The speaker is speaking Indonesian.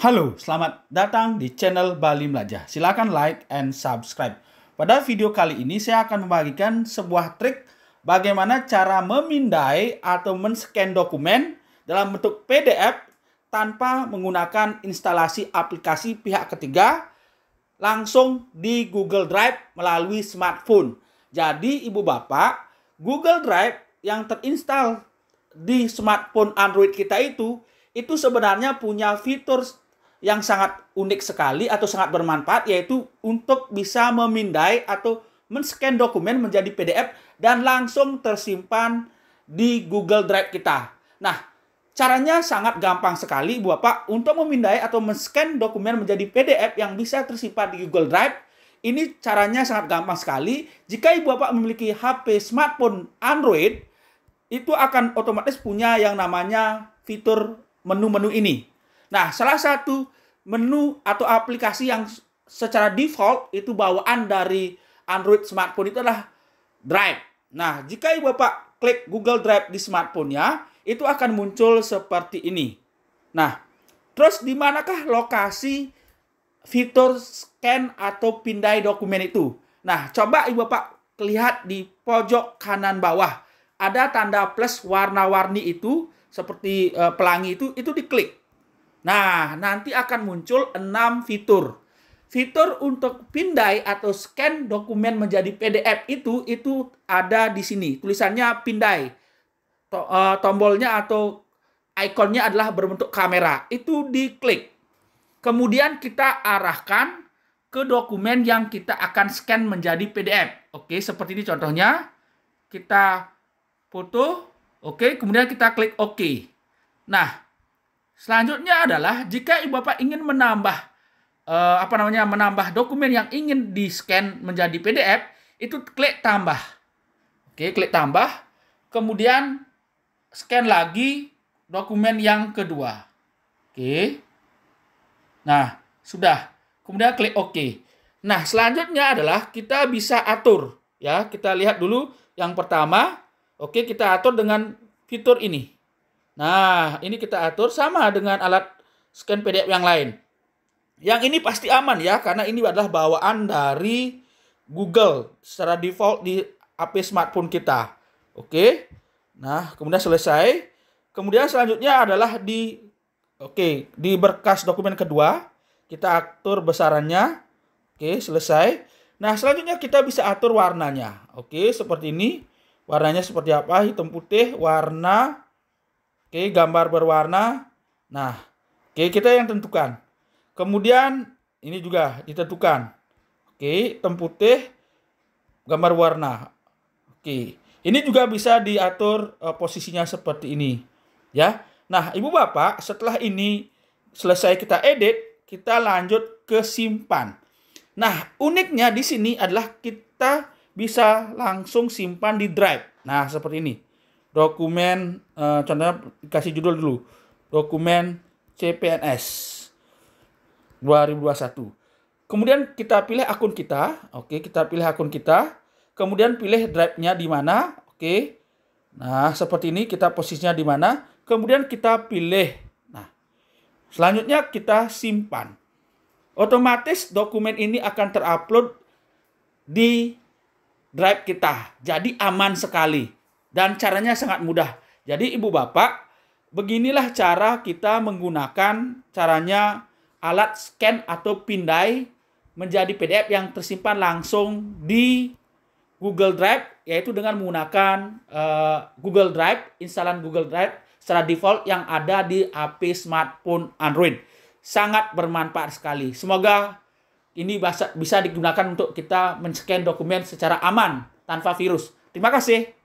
Halo, selamat datang di channel Bali Melajah. Silakan like and subscribe. Pada video kali ini saya akan membagikan sebuah trik bagaimana cara memindai atau men-scan dokumen dalam bentuk PDF tanpa menggunakan instalasi aplikasi pihak ketiga langsung di Google Drive melalui smartphone. Jadi ibu bapak, Google Drive yang terinstal di smartphone Android kita itu sebenarnya punya fitur yang sangat unik sekali atau sangat bermanfaat, yaitu untuk bisa memindai atau men-scan dokumen menjadi PDF dan langsung tersimpan di Google Drive kita. Nah, caranya sangat gampang sekali Ibu Bapak untuk memindai atau men-scan dokumen menjadi PDF yang bisa tersimpan di Google Drive. Ini caranya sangat gampang sekali. Jika Ibu Bapak memiliki HP smartphone Android, itu akan otomatis punya yang namanya fitur menu-menu ini. Nah, salah satu menu atau aplikasi yang secara default itu bawaan dari Android smartphone itu adalah Drive. Nah, jika Ibu Bapak klik Google Drive di smartphone-nya, itu akan muncul seperti ini. Nah, terus di manakah lokasi fitur scan atau pindai dokumen itu? Nah, coba Ibu Bapak lihat di pojok kanan bawah. Ada tanda plus warna-warni itu, seperti pelangi itu diklik. Nah, nanti akan muncul 6 fitur. Fitur untuk pindai atau scan dokumen menjadi PDF itu ada di sini. Tulisannya pindai. Tombolnya atau ikonnya adalah berbentuk kamera. Itu diklik. Kemudian kita arahkan ke dokumen yang kita akan scan menjadi PDF. Oke, seperti ini contohnya. Kita foto. Oke, kemudian kita klik OK. Nah, selanjutnya adalah jika Ibu Bapak ingin menambah menambah dokumen yang ingin di-scan menjadi PDF, itu klik tambah. Oke, klik tambah. Kemudian scan lagi dokumen yang kedua. Oke. Nah, sudah. Kemudian klik OK. Nah, selanjutnya adalah kita bisa atur, ya. Kita lihat dulu yang pertama. Oke, kita atur dengan fitur ini. Nah, ini kita atur sama dengan alat scan PDF yang lain. Yang ini pasti aman ya, karena ini adalah bawaan dari Google secara default di HP smartphone kita. Oke. Nah, kemudian selesai. Kemudian selanjutnya adalah di berkas dokumen kedua. Kita atur besarannya. Oke, selesai. Nah, selanjutnya kita bisa atur warnanya. Oke, seperti ini. Warnanya seperti apa? Hitam putih, warna. Oke, gambar berwarna. Nah, oke, kita yang tentukan. Kemudian ini juga ditentukan. Oke, hitam putih, gambar warna. Oke, ini juga bisa diatur posisinya seperti ini, ya. Nah, Ibu Bapak, setelah ini selesai kita edit, kita lanjut ke simpan. Nah, uniknya di sini adalah kita bisa langsung simpan di Drive. Nah, seperti ini. Dokumen, contohnya kasih judul dulu. Dokumen CPNS 2021. Kemudian kita pilih akun kita. Oke, kita pilih akun kita. Kemudian pilih drive-nya di mana. Oke. Nah, seperti ini kita posisinya di mana. Kemudian kita pilih. Nah, selanjutnya kita simpan. Otomatis dokumen ini akan terupload di Drive kita. Jadi aman sekali. Dan caranya sangat mudah. Jadi Ibu Bapak, beginilah cara kita menggunakan caranya alat scan atau pindai menjadi PDF yang tersimpan langsung di Google Drive, yaitu dengan menggunakan Google Drive, instalan Google Drive secara default yang ada di HP smartphone Android. Sangat bermanfaat sekali. Semoga ini bisa digunakan untuk kita men-scan dokumen secara aman tanpa virus. Terima kasih.